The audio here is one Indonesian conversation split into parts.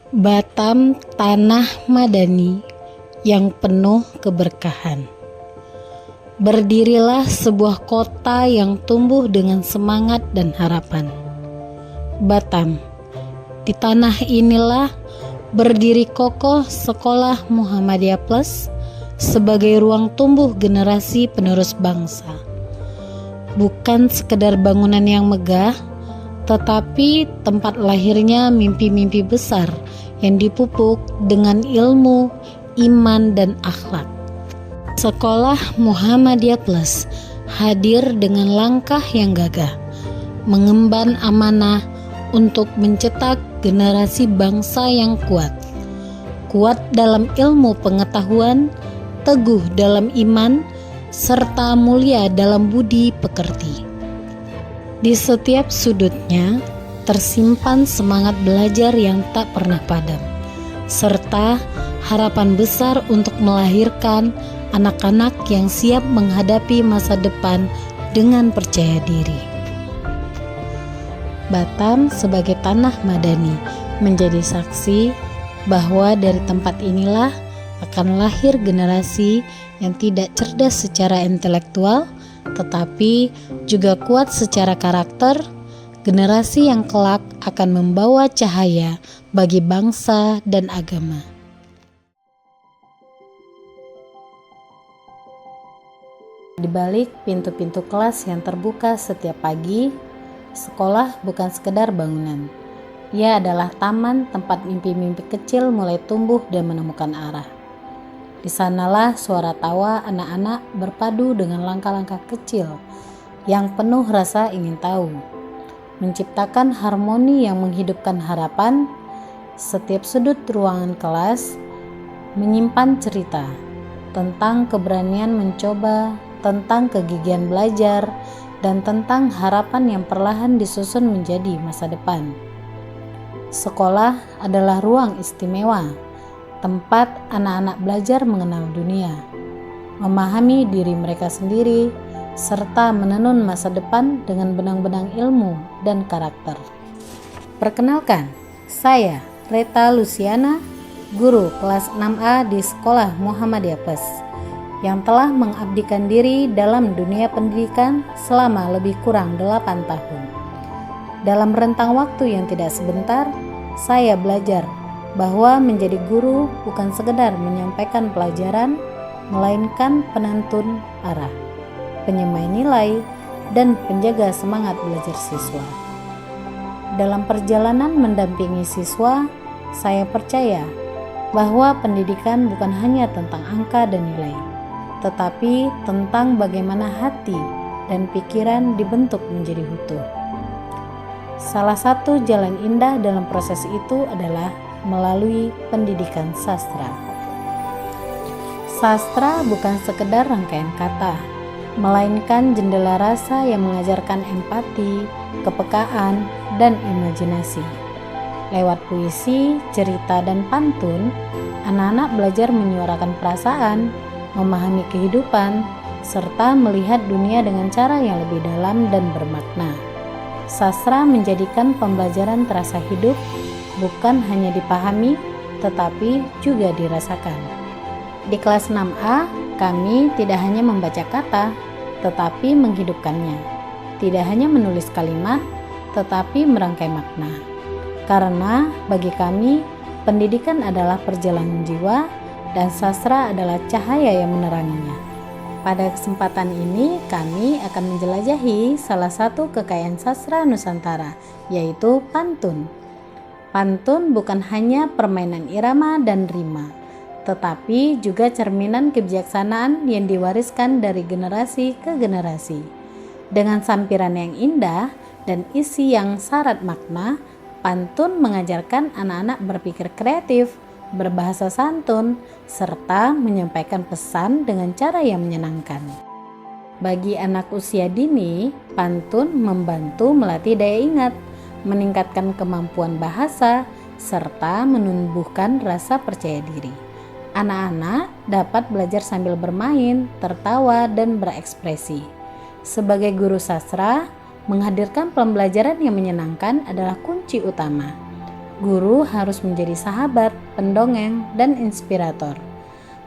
Batam, tanah madani yang penuh keberkahan. Berdirilah sebuah kota yang tumbuh dengan semangat dan harapan. Batam, di tanah inilah berdiri kokoh Sekolah Muhammadiyah Plus sebagai ruang tumbuh generasi penerus bangsa. Bukan sekedar bangunan yang megah, tetapi tempat lahirnya mimpi-mimpi besar yang dipupuk dengan ilmu, iman, dan akhlak. Sekolah Muhammadiyah Plus hadir dengan langkah yang gagah, mengemban amanah untuk mencetak generasi bangsa yang kuat dalam ilmu pengetahuan, teguh dalam iman, serta mulia dalam budi pekerti. Di setiap sudutnya tersimpan semangat belajar yang tak pernah padam, serta harapan besar untuk melahirkan anak-anak yang siap menghadapi masa depan dengan percaya diri. Batam sebagai tanah madani menjadi saksi bahwa dari tempat inilah akan lahir generasi yang tidak cerdas secara intelektual, tetapi juga kuat secara karakter, generasi yang kelak akan membawa cahaya bagi bangsa dan agama. Di balik pintu-pintu kelas yang terbuka setiap pagi, sekolah bukan sekedar bangunan. Ia adalah taman tempat mimpi-mimpi kecil mulai tumbuh dan menemukan arah. Di sanalah suara tawa anak-anak berpadu dengan langkah-langkah kecil yang penuh rasa ingin tahu, menciptakan harmoni yang menghidupkan harapan. Setiap sudut ruangan kelas menyimpan cerita tentang keberanian mencoba, tentang kegigihan belajar, dan tentang harapan yang perlahan disusun menjadi masa depan. Sekolah adalah ruang istimewa, tempat anak-anak belajar mengenal dunia, memahami diri mereka sendiri, serta menenun masa depan dengan benang-benang ilmu dan karakter. Perkenalkan, saya Reta Luciana, guru kelas 6A di Sekolah Muhammadiyah Plus, yang telah mengabdikan diri dalam dunia pendidikan selama lebih kurang 8 tahun. Dalam rentang waktu yang tidak sebentar, saya belajar bahwa menjadi guru bukan sekedar menyampaikan pelajaran, melainkan penentun arah, penyemai nilai, dan penjaga semangat belajar siswa. Dalam perjalanan mendampingi siswa, saya percaya bahwa pendidikan bukan hanya tentang angka dan nilai, tetapi tentang bagaimana hati dan pikiran dibentuk menjadi utuh. Salah satu jalan indah dalam proses itu adalah melalui pendidikan sastra. Sastra bukan sekedar rangkaian kata, melainkan jendela rasa yang mengajarkan empati, kepekaan, dan imajinasi. Lewat puisi, cerita, dan pantun, anak-anak belajar menyuarakan perasaan, memahami kehidupan, serta melihat dunia dengan cara yang lebih dalam dan bermakna. Sastra menjadikan pembelajaran terasa hidup, bukan hanya dipahami, tetapi juga dirasakan. Di kelas 6A, kami tidak hanya membaca kata, tetapi menghidupkannya. Tidak hanya menulis kalimat, tetapi merangkai makna. Karena bagi kami, pendidikan adalah perjalanan jiwa, dan sastra adalah cahaya yang meneranginya. Pada kesempatan ini, kami akan menjelajahi salah satu kekayaan sastra Nusantara, yaitu pantun. Pantun bukan hanya permainan irama dan rima, tetapi juga cerminan kebijaksanaan yang diwariskan dari generasi ke generasi. Dengan sampiran yang indah dan isi yang syarat makna, pantun mengajarkan anak-anak berpikir kreatif, berbahasa santun, serta menyampaikan pesan dengan cara yang menyenangkan. Bagi anak usia dini, pantun membantu melatih daya ingat, meningkatkan kemampuan bahasa, serta menumbuhkan rasa percaya diri. Anak-anak dapat belajar sambil bermain, tertawa, dan berekspresi. Sebagai guru sastra, menghadirkan pembelajaran yang menyenangkan adalah kunci utama. Guru harus menjadi sahabat, pendongeng, dan inspirator.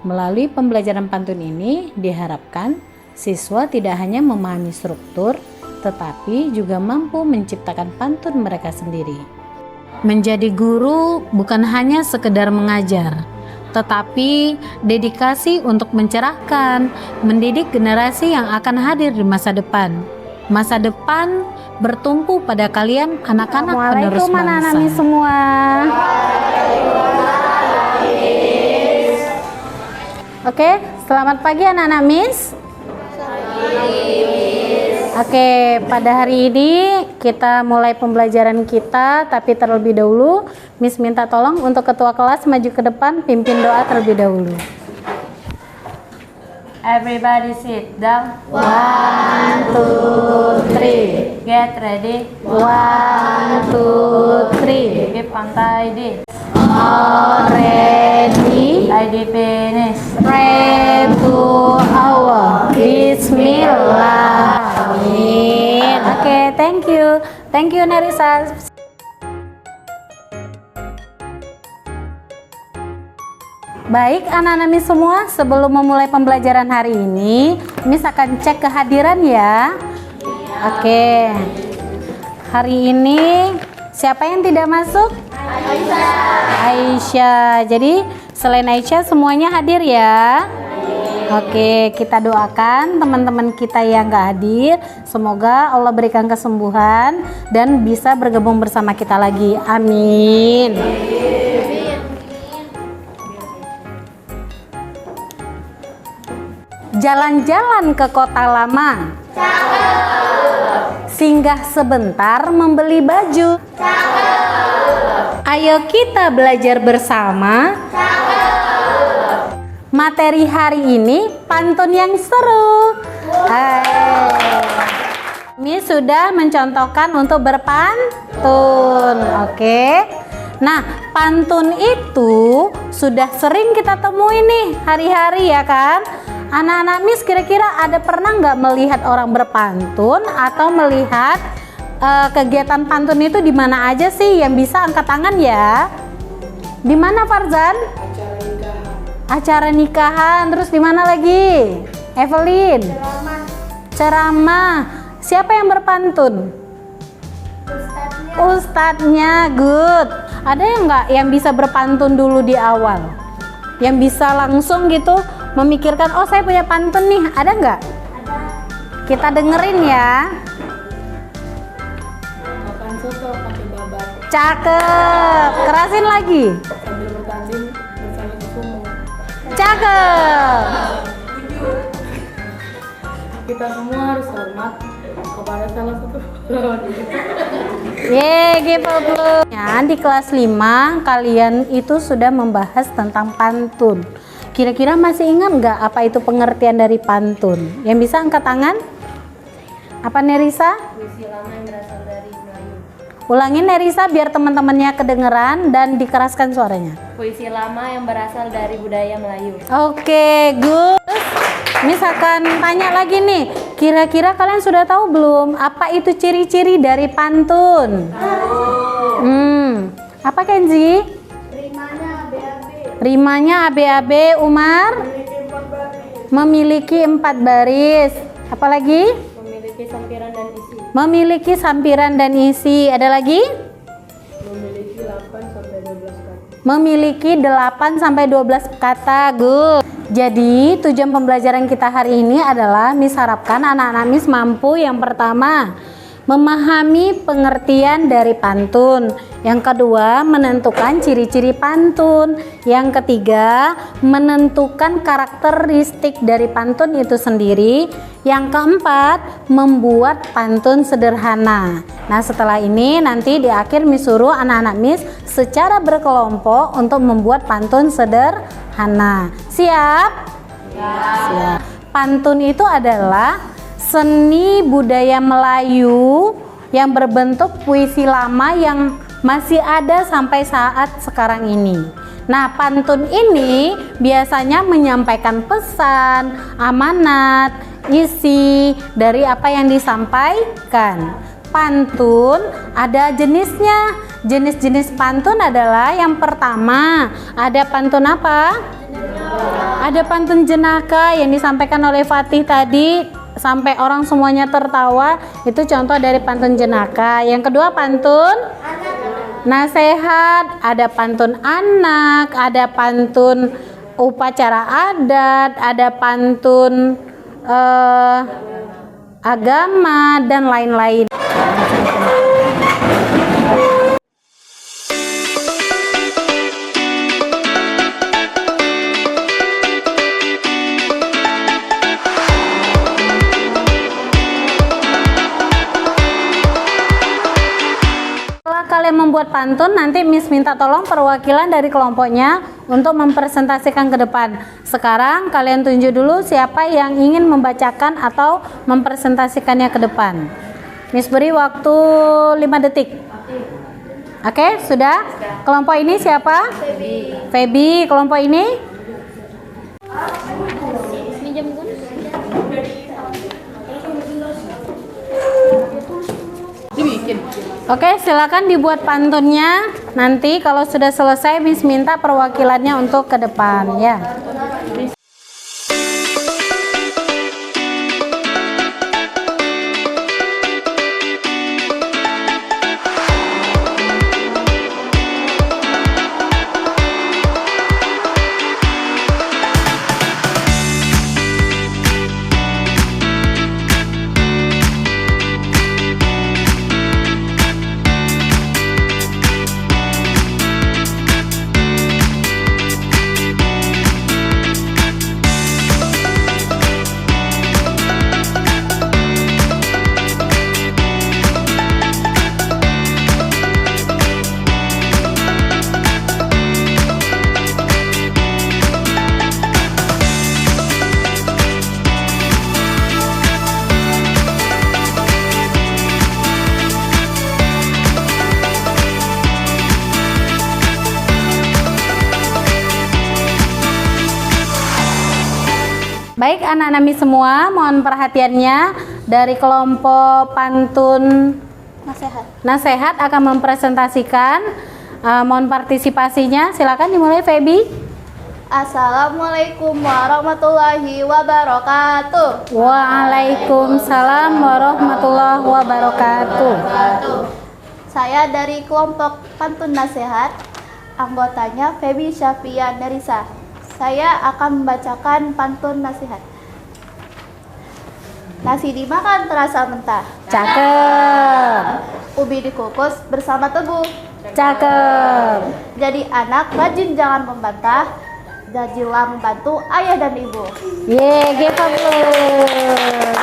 Melalui pembelajaran pantun ini diharapkan siswa tidak hanya memahami struktur, tetapi juga mampu menciptakan pantun mereka sendiri. Menjadi guru bukan hanya sekedar mengajar, tetapi dedikasi untuk mencerahkan, mendidik generasi yang akan hadir di masa depan. Masa depan bertumpu pada kalian anak-anak penerus bangsa. Anak-anak semua. Oke, selamat pagi anak-anak Miss. Oke, pada hari ini kita mulai pembelajaran kita, tapi terlebih dahulu Miss minta tolong untuk ketua kelas maju ke depan, pimpin doa terlebih dahulu. Everybody sit down. 1, 2, 3. Get ready. 1, 2, 3. Keep on tidy. Already Tidy finish. pray to Allah. Bismillah. Amin. Oke, thank you. Thank you Nerissa. Baik anak-anak Miss semua, sebelum memulai pembelajaran hari ini, Miss akan cek kehadiran ya. Oke. Hari ini siapa yang tidak masuk? Aisyah. Jadi selain Aisyah semuanya hadir ya. Oke, kita doakan teman-teman kita yang gak hadir, semoga Allah berikan kesembuhan dan bisa bergabung bersama kita lagi. Amin. Jalan-jalan ke kota lama. Singgah sebentar membeli baju. Ayo kita belajar bersama. Materi hari ini pantun yang seru. Ini sudah mencontohkan untuk berpantun. Oke. Nah, pantun itu sudah sering kita temui nih hari-hari ya kan? Anak-anak Miss kira-kira ada pernah nggak melihat orang berpantun atau melihat kegiatan pantun itu di mana aja sih? Yang bisa angkat tangan ya. Di mana Farzan? Acara nikahan. Terus di mana lagi? Evelyn? Ceramah. Siapa yang berpantun? Ustadznya. Good. Ada yang nggak yang bisa berpantun dulu di awal? Yang bisa langsung gitu memikirkan, oh saya punya pantun nih, ada nggak? Ada. Kita dengerin ya. Makan soto pakai babat. Cakep. Kerasin lagi. Sambil bertanding bersama sumo. Cakep. Kita semua harus hormat kepada salah satu lawan kita. Give applause. Ya, di kelas 5 kalian itu sudah membahas tentang pantun. Kira-kira masih ingat nggak apa itu pengertian dari pantun? Yang bisa angkat tangan? Apa Nerissa? Puisi lama yang berasal dari Melayu. Ulangin Nerissa biar teman-temannya kedengeran dan dikeraskan suaranya. Puisi lama yang berasal dari budaya Melayu. Oke, good. Miss akan tanya lagi nih. Kira-kira kalian sudah tahu belum apa itu ciri-ciri dari pantun? Apa Kenzi? Rimanya ABAB. Umar? Memiliki 4 baris. Apalagi? Memiliki sampiran dan isi. Memiliki sampiran dan isi. Ada lagi? Memiliki 8 sampai 12 kata. Memiliki 8 sampai 12 kata. Good. Jadi tujuan pembelajaran kita hari ini adalah Miss harapkan anak-anak Miss mampu yang pertama memahami pengertian dari pantun. Yang kedua, menentukan ciri-ciri pantun. Yang ketiga, menentukan karakteristik dari pantun itu sendiri. Yang keempat, membuat pantun sederhana. Nah, setelah ini nanti di akhir Miss suruh anak-anak Miss secara berkelompok untuk membuat pantun sederhana. Siap? Siap. Pantun itu adalah seni budaya Melayu yang berbentuk puisi lama yang masih ada sampai saat sekarang ini. Nah, pantun ini biasanya menyampaikan pesan, amanat, isi dari apa yang disampaikan. pantun ada jenisnya. Jenis-jenis pantun adalah yang pertama, ada pantun apa? Ada pantun jenaka yang disampaikan oleh Fatih tadi sampai orang semuanya tertawa, itu contoh dari pantun jenaka. Yang kedua pantun nasihat, ada pantun anak, ada pantun upacara adat, ada pantun agama dan lain-lain. Kalian membuat pantun, nanti Miss minta tolong perwakilan dari kelompoknya untuk mempresentasikan ke depan. Sekarang kalian tunjuk dulu siapa yang ingin membacakan atau mempresentasikannya ke depan. Miss beri waktu 5 detik. Oke, sudah? Kelompok ini siapa? Feby. Kelompok ini? Oke, silakan dibuat pantunnya. Nanti kalau sudah selesai, Miss minta perwakilannya untuk ke depan ya. Baik anak-anak Miss semua, mohon perhatiannya. Dari kelompok pantun nasihat akan mempresentasikan. Mohon partisipasinya. Silakan dimulai Feby. Assalamualaikum warahmatullahi wabarakatuh. Waalaikumsalam warahmatullahi wabarakatuh. Saya dari kelompok pantun nasihat, anggotanya Feby Syafia Nerisa. Saya akan membacakan pantun nasihat. Nasi dimakan terasa mentah. Cakep. Ubi dikukus bersama tebu. Cakep. Jadi anak rajin jangan membantah. Rajinlah membantu ayah dan ibu. Yeay, give applause.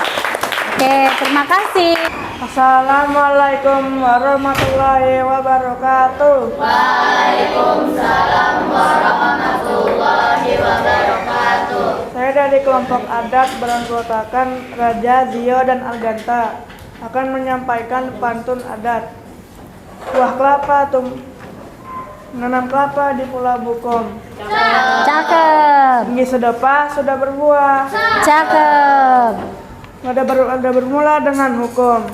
Oke, terima kasih. Assalamualaikum warahmatullahi wabarakatuh. Waalaikumsalam warahmatullahi wabarakatuh. Saya dari kelompok adat beranggotakan Raja, Zio, dan Alganta akan menyampaikan pantun adat. Buah kelapa menanam kelapa di Pulau Bukom. Cakep. Tinggi sedepa sudah berbuah. Cakep. Ada bermula dengan hukum.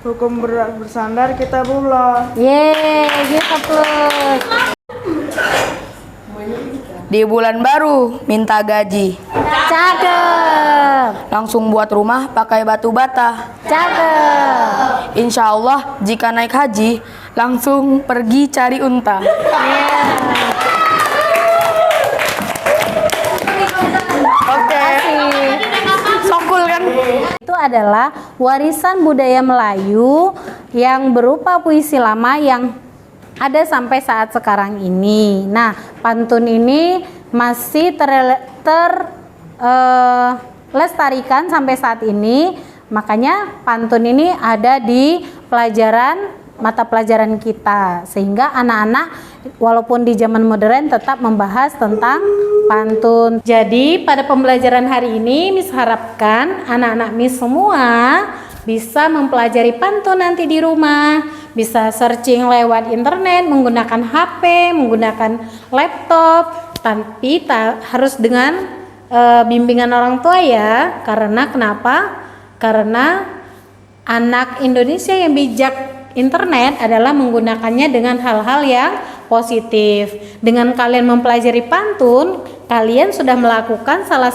Hukum bersandar kita bulan. Yeay, give applause. Di bulan baru minta gaji, Cakep. langsung buat rumah pakai batu bata. Cakep. Insya Allah jika naik haji langsung pergi cari unta. Oke, sokul kan? Itu adalah warisan budaya Melayu yang berupa puisi lama yang ada sampai saat sekarang ini. Nah, pantun ini masih terlestarikan sampai saat ini. Makanya pantun ini ada di mata pelajaran kita, sehingga anak-anak walaupun di zaman modern tetap membahas tentang pantun. Jadi pada pembelajaran hari ini Miss harapkan anak-anak Miss semua bisa mempelajari pantun nanti di rumah, bisa searching lewat internet, menggunakan HP, menggunakan laptop, tapi harus dengan bimbingan orang tua ya. Karena kenapa? Karena Anak Indonesia yang bijak internet adalah menggunakannya dengan hal-hal yang positif. Dengan kalian mempelajari pantun, kalian sudah melakukan salah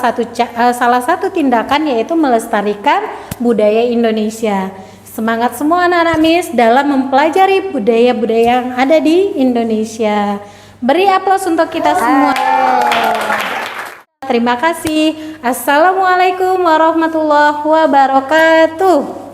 satu tindakan, yaitu melestarikan budaya Indonesia. Semangat semua anak-anak MIS dalam mempelajari budaya-budaya yang ada di Indonesia. Beri aplaus untuk kita semua. Terima kasih. Assalamualaikum warahmatullahi wabarakatuh.